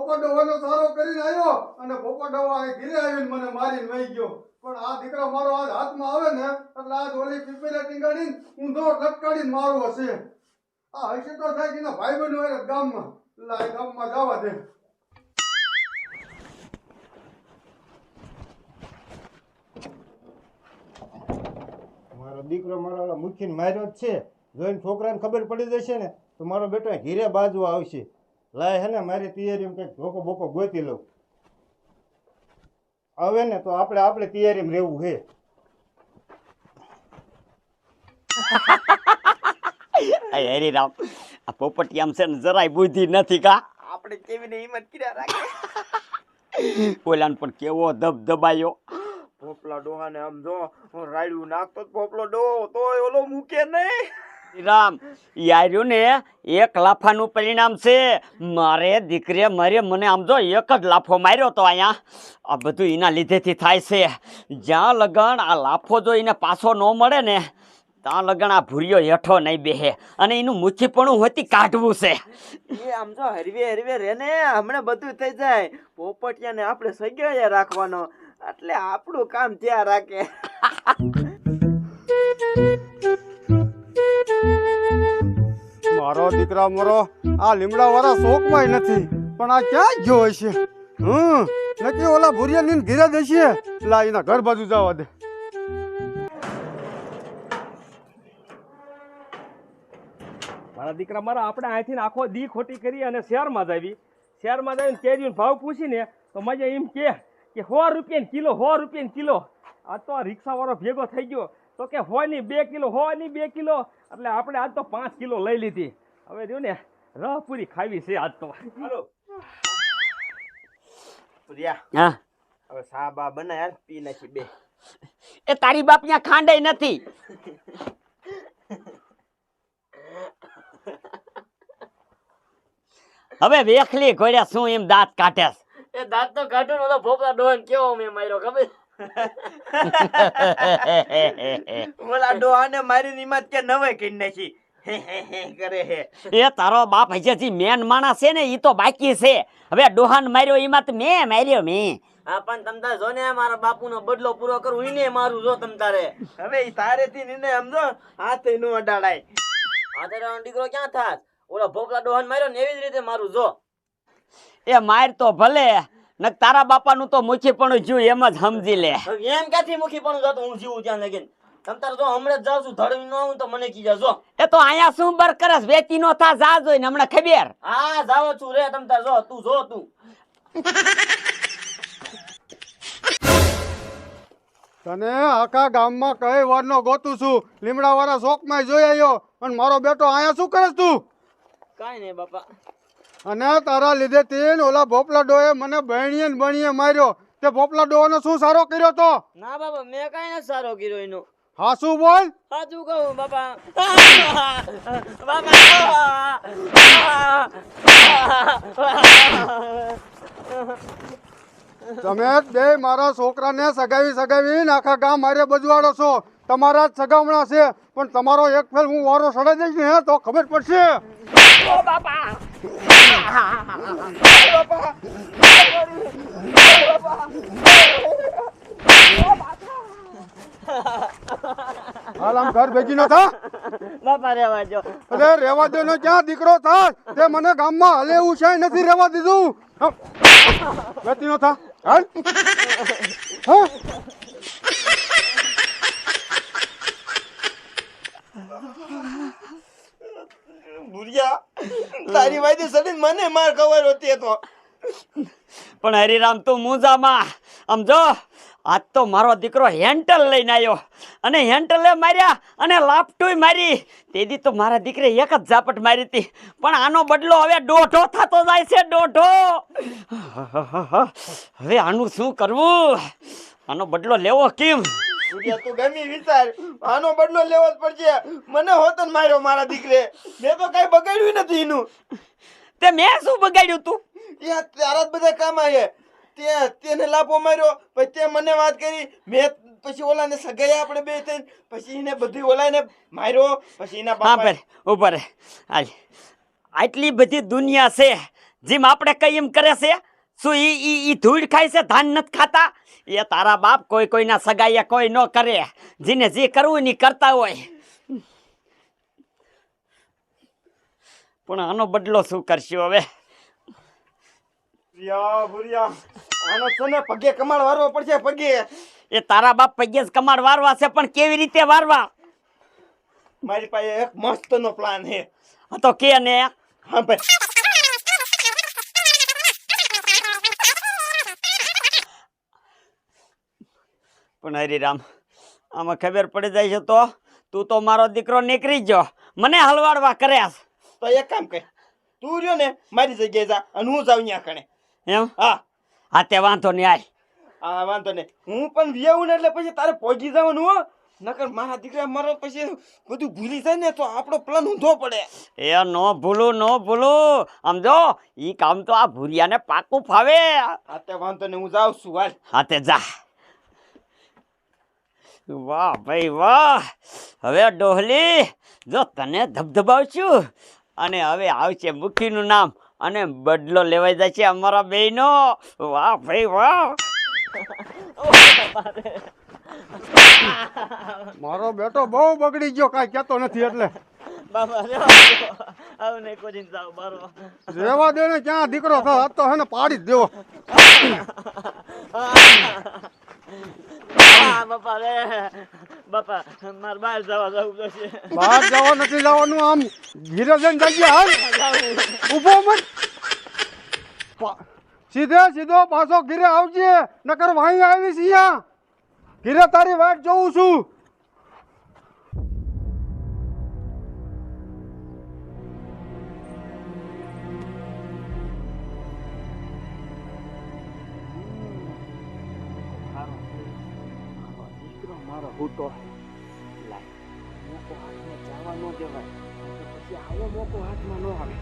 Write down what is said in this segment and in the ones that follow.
પોપટવાનો સારો કરીને આવ્યો અને પોપટવા અહીં ઘીરે આવીને મને મારીને વહી ગયો. પણ આ દીકરો મારો આજ હાથમાં આવે ને એટલે આજ ઓલી પીપેલા ટીંગાડીને ઊંધો લટકાડીને મારવો હશે. આ હશે તો થાય કે એના ભાઈ બહેનો હોય ગામમાં. એટલે ગામમાં જવા દે. મારો દીકરો મારા મુખીને માર્યો જ છે. જોઈને છોકરાને ખબર પડી જશે ને તો મારો બેટો ઘીરે બાજવા આવશે. લાય હે ને મારી તૈયારીમાં કંઈક ધોકો બોકો ગોતી લઉં. આવે ને તો આપણે તૈયારીમાં રહેવું છે. હરીરામ આ પોપટી આમ છે ને જરાય બુદ્ધિ નથી કા. આપણે કેવી ને હિંમત કર્યા રાખે. ઓલાને પણ કેવો દબદબાયો. પોપલા ડોહાને આમ જો રાયડું નાખતો પોપલો ડોહો તોય ઓલો મૂકે નહીં. રામ યાર્યું ને એક લાફાનું પરિણામ છે. મારે દીકરીએ મને આમ જો એક જ લાફો માર્યો તો અહીંયા આ બધું એના લીધેથી થાય છે. જ્યાં લગન આ લાફો જો એને પાછો ન મળે ને ત્યાં લગન આ ભૂરિયો હેઠો નહીં બેહે અને એનું મુઠ્ઠીપણું હોતી કાઢવું છે. એ આમ જો હરવે રે ને હમણાં બધું થઈ જાય. પોપટિયાને આપણે સગ્યા રાખવાનો એટલે આપણું કામ ત્યાં રાખે. મારો દીકરા મારો આ લીમડા વાળા શોકમાં નથી પણ આ ક્યાં ગયો હશે? નક્કી ઓલા ભુરિયા નીન ઘેરે દેશે. લા એના ઘર બાજુ જવા દે. મારા દીકરા મારા આપણે અહીંથી આખો દી ખોટી કરી અને શહેરમાં જ આવી. શહેરમાં જઈને કેરીનો ભાવ પૂછીને તો મજા એમ કે 100 રૂપિયા કિલો 100 રૂપિયા કિલો. આ તો આ રિક્ષાવાળો ભેગો થઈ ગયો તો કે 100 ની 2 કિલો 100 ની 2 કિલો એટલે આપણે આજ તો 5 કિલો લઈ લીધી. હવે રહ્યું ને રહ પૂરી ખાવી છે આજ તો. હાલો પ્રિયા, હા હવે સા બા બનાય પી નાખી બે. એ તારી બાપ ત્યાં ખાંડાઈ નથી. હવે વેખલી ઘોડ્યા શું એમ દાંત કાઢે. એ દાંત તો કાઢો ને ભોપલા ડોહન કેવો મેં માર્યો ખબર. ઓલા ડોહાને મારી નિમત કે નવે કરી નાખી કરે હે. એ તારો બાપ હજી મેન માણસ છે ને ઈ તો બાકી છે. હવે ડોહાન માર્યો એમાં તો મેં માર્યો મેં. હા પણ તમ તારે જો ને મારા બાપુનો બદલો પૂરો કરું ઈને મારું જો તમ તારે. હવે ઈ તારે થી ને સમજો હાથે નો અડાડાય. હાથે દીકરો ક્યાં થાત? ઓલા ભોપલા ડોહાન માર્યો ને એવી જ રીતે મારું જો. એ માર તો ભલે ન તારા બાપાનું તો મુખી પણ જ્યું એમ જ સમજી લે. એમ ક્યાંથી મુખી પણ જતો હું જીવું ત્યાં લગીન. તમ તારે જો હમણાં જ જાઉં છું ધડવી ન આવું તો મને કીજા જો. એ તો અહીંયા શું બર કરસ વેચી નો થા જા જોઈને હમણાં ખબર. હા જાવ છું રે તમ તાર જો તું તને આખા ગામમાં કઈ વારનો ગોતું છું. લીમડા વાળા શોકમાં જોઈ આવ્યો અને મારો બેટો અહીંયા શું કરે તું? કાઈ નહીં બાપા. અને તારા લીધે તીન ઓલા ભોપલા ડોએ મને બણીએ માર્યો. તે ભોપલા ડોનો શું સારો કર્યો તો? ના બાપા મેં કાઈ ન સારો કર્યો એનો. હા શું બોલ? સાચું કહું બાપા. તમે બે મારા છોકરાને સગાવી આખા ગામ મારે બજવાડો છો. તમારા જ સગામણા છે પણ તમારો એક ફેર હું વારો સડાઈ દઈશ ને તો ખબર પડશે. હાલ આમ ઘર ભેગી ન થા. બાપા રેવા જો. અરે રેવા દે ને ક્યાં દીકરો થાય તે મને ગામમાં હલે એવું છે નથી રેવા દીધું. વેતી ન થા. હાલ હા ભુરિયા તારી વાયદે સડીને મને માર ખબર હોતી તો. પણ હરિરામ તું મુંજામાં આમ જો આજ તો મારો દીકરો હેન્ટલ લઈને આવ્યો અને હેન્ટલે માર્યા અને લાપટુય મારી. તેથી તો મારા દીકરે એક જ ઝાપટ મારી હતી પણ આનો બદલો હવે દોઢો થતો જાય છે. દોઢો. હવે આનું શું કરવું? આનો બદલો લેવો કેમ? ભુરિયા તું ગમી વિચાર. આનો બદલો લેવો જ પડશે. મને હોતન માર્યો મારા દીકરે. મેં તો કઈ બગાડ્યું નથી એનું. તે મેં શું બગાડ્યું તું? ત્યાં તારા જ બધા કામ આવ્યા. તેને લાપો માર્યો પછી તે મને વાત કરી. મેં પછી ઓલાને સગાયા આપણે બે થઈને પછી એને બધી ઓલાને માર્યો પછી એના હા પર ઉપર હાલ આટલી બધી દુનિયા છે જેમ આપણે કઈ એમ કરે છે? શું ઈ ધૂળ ખાય છે, ધાન નથી ખાતા? એ તારા બાપ કોઈના સગાઈએ કોઈ ન કરે. જેને જે કરવું ને ઈ કરતા હોય. પણ આનો બદલો શું કરશું હવે? ભૂરિયા આનો છે ને પગે કમાડ વારવો પડશે, પગે. એ તારા બાપ પગે જ કમાડ વારવા છે, પણ કેવી રીતે વારવા? મારી પાસે એક મસ્તનો પ્લાન છે. હા તો કે ને. હા ભાઈ, પણ હરિરામ, આમાં ખબર પડી જાય છે તો તું તો મારો દીકરો નીકળી ગયો, મને હલવાડવા કર્યા. તો એક કામ કર, તું રહ્યો ને મારી જગ્યાએ જા અને હું જાઉં ત્યાં કણે. એમ? હા હા તે વાંધો નહીં, આય. હા વાંધો નહીં, હું પણ વ્યાવું ને એટલે પછી તારે પહોંચી જવાનું હો. નકર મારા દીકરા મારો પછી બધું ભૂલી જાય ને તો આપણો પ્લાન ઊંધો પડે. એ નો ભૂલું, નો ભૂલું. આમ જો ઈ કામ તો આ ભૂરિયાને પાકું ફાવે. હા તે વાંધો નહીં, હું જાઉં છું. હાલ. હા તે જા. વાહ ભાઈ વાહ. હવે ડોહલી, જો તને ધબધબાવશું અને હવે આવશે મુખીનું નામ અને બદલો લેવાઈ જાય છે અમારા બેયનો. વાહ ભાઈ વાહ. મારો બેટો બહુ બગડી ગયો, કાંઈ કહેતો નથી એટલે. બાપા આવું નહીં કોઈ જાવ બારો. રેવા દે ને, ક્યાં દીકરો થયો? આ તો હે ને પાડી જ દેવો. બાપા રે બાપા, મારે બહાર જવા જવું પડશે. બહાર જવા નથી જવાનું, આમ ઘીરે જઈને જગ્યા હાલ. ઊભો મત. સીધો પાછો ઘીરે આવજે, નકર વાહી આવીશ અહીંયા. ઘીરે તારી વાટ જોઉં છું. મારો હૂતો લાય, મોકો હાથમાં જવા ન દેવાય, પછી આવો મોકો હાથમાં ન આવે.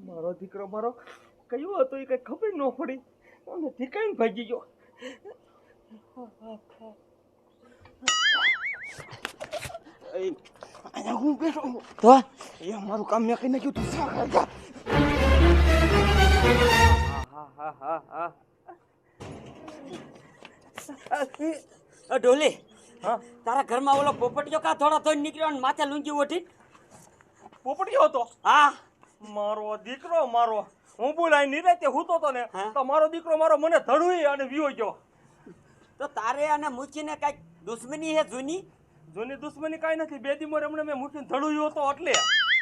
મારો દીકરો મારો કયો હતો એ કઈ ખબર ન પડી અને ઠીકાઈને ભાગી ગયો. અહીંયા હું બેઠો છું. તો એ મારું કામ મેં કઈ નાખ્યું, તું શા કરતા? ઢોલી, હા, તારા ઘરમાં ઓલો પોપટીયો કા થોડા થોડી નીકળ્યો અને માથે લૂંગી ઓઠી? પોપટીયો હતો હા. મારો દીકરો મારો. હું બોલાય નિરાતે હૂતો તો ને હા? તો મારો દીકરો મારો મને ધડુઈ અને વિયો ગયો. તો તારે અને મૂકીને કઈક દુશ્મની હે જૂની? જૂની દુશ્મની કાંઈ નથી. બે દી હમણાં મેં મૂકીને ધડુયો હતો એટલે.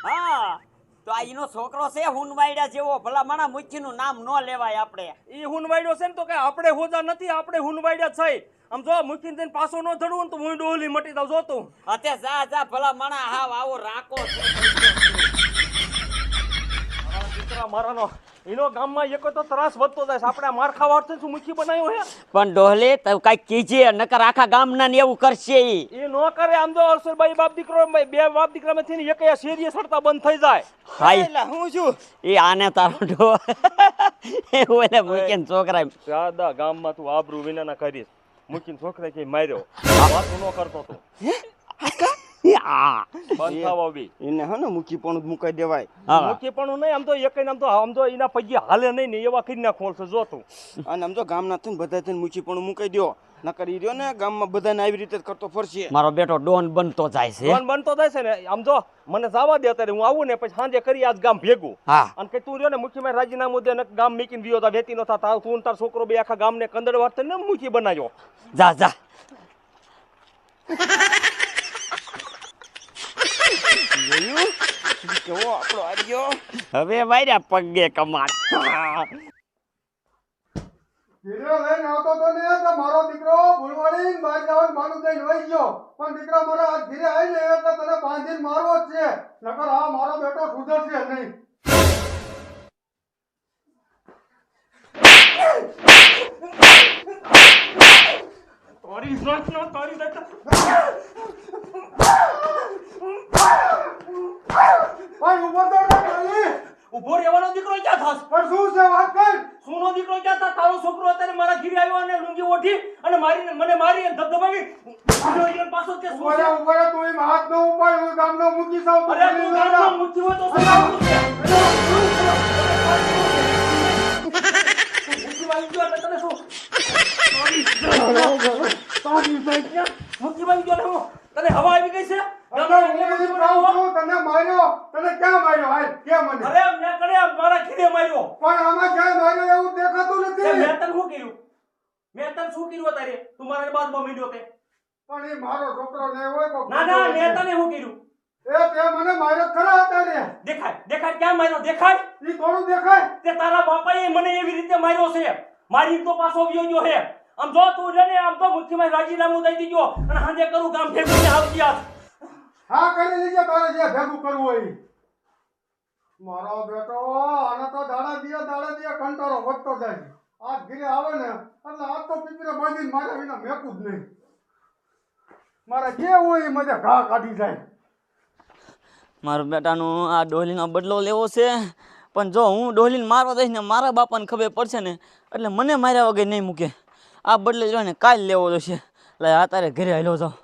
હા, તો આ એનો છોકરો છે હુનવાયડા જેવો. ભલા માણા મૂકીનું નામ ન લેવાય આપણે. એ હુનવાડ્યો છે ને તો કઈ આપણે હોજા નથી, આપણે હુનવાડ્યા છે. આમ જો મૂકીને થઈને પાછો ન ધડવું ને તો હું ડોલી મટી દઉં. જો તું અત્યારે જા જા, ભલા માણા હાવ આવો રાખો. દીકરા મારાનો એનો ગામમાં એક તો ત્રાસ વધતો જાય છે. આપણે માર ખાવા અર્થે શું મુખી બનાવ્યો હે? પણ ડોહલે તો કઈક કીજે, નકર આખા ગામના ને એવું કરશે ઈ. એ નો કરે. આમ જો અરસલભાઈ બાપ દીકરો બે બાપ દીકરામાંથી ને એક શેરીએ સડતા બંધ થઈ જાય. હાય એલા હું છું. એ આને તારો ડો એવું એટલે મૂકીને છોકરા દાદા ગામમાં તું આબરૂ વિનાના કરીશ. મૂકીને છોકરા કે માર્યો વાતો ન કરતો તું. આ બંધ થાવ બી એને હે ને મૂકી પણ મુકાઈ દેવાય. હા મૂકીપણું નહીં, આમ તો એના પગે હાલે નહીં ને એવા કરી નાખો છો જો તું. અને આમ તો ગામના થઈને બધા થઈને મૂકી પણ મુકાઈ દ્યો. નકર ઈ રહ્યો ને ગામમાં બધાને આવી રીતે જ કરતો ફરશે. મારો બેટો ડોન બનતો જાય છે. ડોન બનતો થાય છે ને આમ જો મને જવા દે અત્યારે હું આવું ને પછી સાંજે કરી આજ ગામ ભેગું. હા અને કઈ તું રહ્યો ને મુખીમાં રાજીનામું દે ને ગામ મીકીને વિયો તા વેતી નો થા તું ને તાર છોકરો બે આખા ગામને કંદડ વાળતે ને મુખી બનાવ્યો. જા જા જોયું કેવો આપણો આવ્યો. હવે માર્યા પગે કમાડ. ઘીરે લઈને આવતો તો ને તો મારો દીકરો ભૂલવાડીને બહાર જવાનું માનું દઈને વહી ગયો. પણ દીકરા મારા આ ઘીરે આવી ને એટલે તને બાંધીને મારવો જ છે. નકર આ મારો બેટો સુધરશે નહીં. તારી જાતનો તારી જાત પણ ઉભો તો રે ખાલી. ઉભો રહેવાનો દીકરો ક્યાં થાસ? પણ શું છે વાત કર. સોનો દીકરો ક્યાં થા? તારો છોકરો અત્યારે મારા ઘીરે આવ્યો અને લુંગી ઓઢી અને મને મારી અને ધબધબાવી પાછો કે શું છે? ઉપર તું એમ હાથ નો ઉપાડ હું ગામનો મૂકી સાવ તું અરે તું ગામમાં મૂકી હોય તો શું મૂકી વાળી ગયો એટલે તને શું? મૂકી વાળી ગયો ને હું? તને હવા આવી ગઈ છે? તને માર્યો. તને ક્યાં માર્યો? હાલ કે મને. અરે મેં કડે મારા ઘીરે માર્યો. પણ આમાં ક્યાંય માર્યો એવું દેખાતું તે નથી. મેં તને શું કર્યું? મેં તને શું કર્યું તારે? તું મારા બાજુમાં મીડ્યો તે. પણ એ મારો છોકરો ને હોય કો. ના ના મેં તને શું કર્યું? એ તે મને માર્યો ખરા અત્યારે. દેખાય ક્યાં માર્યો? દેખાય ઈ થોડું દેખાય. તે તારા બાપાએ મને એવી રીતે માર્યો છે. મારી તો પાછો વ્યો ગયો હે. આમ જો તું રે ને આમ તો મુખ્યમાં રાજીનામું દઈ દીજો અને હાંજે કરું ગામ ભેગું ને આવજી આજ. હા કરી લીજે તારે જે ભેગું કરવું હોય ઈ. મારો બેટો આને તો દાડા દિયા કંટાળો વધતો જાય છે. આ ઘીરે આવે ને એટલે આ તો પીપરે બાંધીને મારે વિના મેકું જ નહીં. મારે જે હોય એ મજા ઘા કાઢી જાય. મારા બેટાનું આ ડોલીનો બદલો લેવો છે પણ જો હું ડોલીને મારવા દઈશ ને મારા બાપાને ખબર પડશે ને એટલે મને માર્યા વગર નહીં મૂકે. આ બદલે જો ને કાલ લેવો જોશે. એટલે આ તારે ઘરે હાલ્યો જાઓ.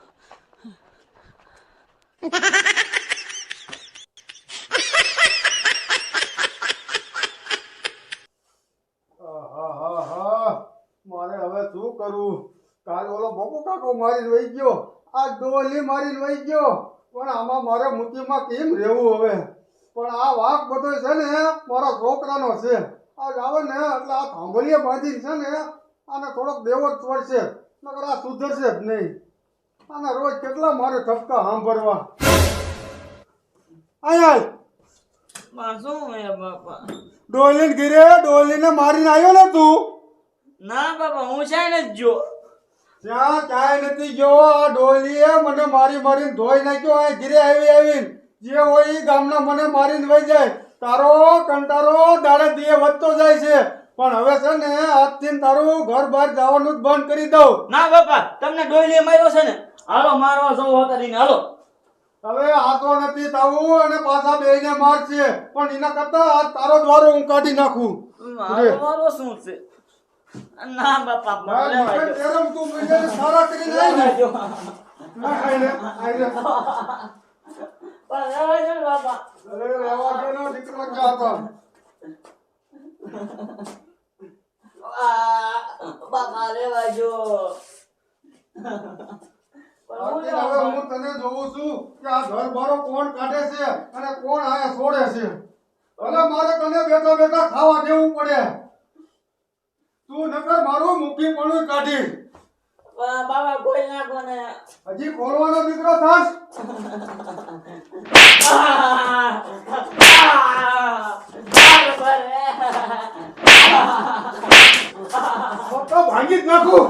મારે હવે શું કરવું? કાલ ઓલો બપુ કાકો મારીને વહી ગયો. આ ડોલી મારીને વહી ગયો. પણ આમાં મારે મુકીમાં કેમ રહેવું હવે? પણ આ વાક બધો છે ને મારા છોકરાનો છે. આ આવે ને એટલે આ થાંભલીએ બાંધીને છે ને આને થોડોક દેવો જ પડશે. નકર આ સુધરશે જ નહીં. આને રોજ કેટલા મારે ઠપકા સાંભળવા. અહીંયા શું હે બાપા? ડોલીને ઘીરે ડોલીને મારીને આવ્યો ને તું? ના બાપા હું શાયને જ જો. ત્યાં ક્યાંય નથી ગયો. આ ડોલીએ મને મારીને ધોઈ નાખ્યો. આ ઘીરે આવીને જે હોય એ ગામના મને મારીને વહી જાય. તારો કંટારો દાડે દીએ વધતો જાય છે. પણ હવે છે ને આજથી તારું ઘર બહાર જવાનું જ બંધ કરી દઉં. ના બાપા તમને ડોયલીએ માર્યો છે ને હાલો મારવા જવો હતા ને હાલો. હવે આતો નથી થવું અને પાછા બેયને મારશે. પણ એના કરતા આ તારો દ્વારો હું કાઢી નાખું. મારો શું છે? ના બાપા મને લેવા દો. તેરમ તું બીજાને સારા કરીને આવી ને. ના ખાઈને આઈને. પણ લેવા દો ને બાપા. અરે લેવા દે ને દીકરો ક્યાં હતો? બાપા લેવા જો. આથી હવે હું તને જોઉં છું કે આ ઘર બારો કોણ કાઢે છે અને કોણ આયા છોડે છે. ભલે મારે તને બેઠા બેઠા ખાવા દેવું પડે. તું નકર મારું મૂકી પણ કાઢી. બાબા કોઈ નાખો ને. હજી ખોલવાનો દીકરો થાસ. તો ભાંગી જ નાખું.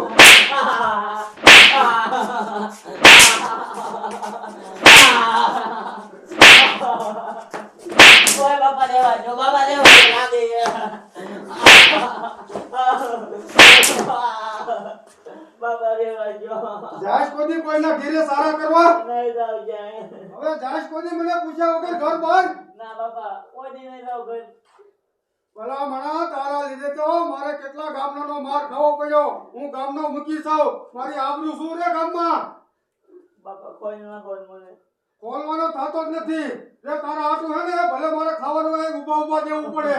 બાપા લેવા જો. બાબા લેવા લાગે. બાબા લેવા જો. જાશ કોદી કોઈના ઘેરે સારા કરવા. નહીં જાવ જાય. હવે જાશ કોદી મને પૂછ્યા વગર ઘર બહાર. ના બાપા કોઈ દી નહીં જાવ ઘર. ભલા મણા તારા લીધે તો મારે કેટલા ગામનો માર ખાવો પડ્યો. હું ગામનો મૂકી સાવ. મારી આબરૂ શું રે ગામમાં? બાપા કોઈ ના કોઈ મને. ખોલવાનો થતો જ નથી. જે તારા હાટું હે ને ભલે મારે ખાવાનું હોય ઊભા ઊભા દેવું પડે.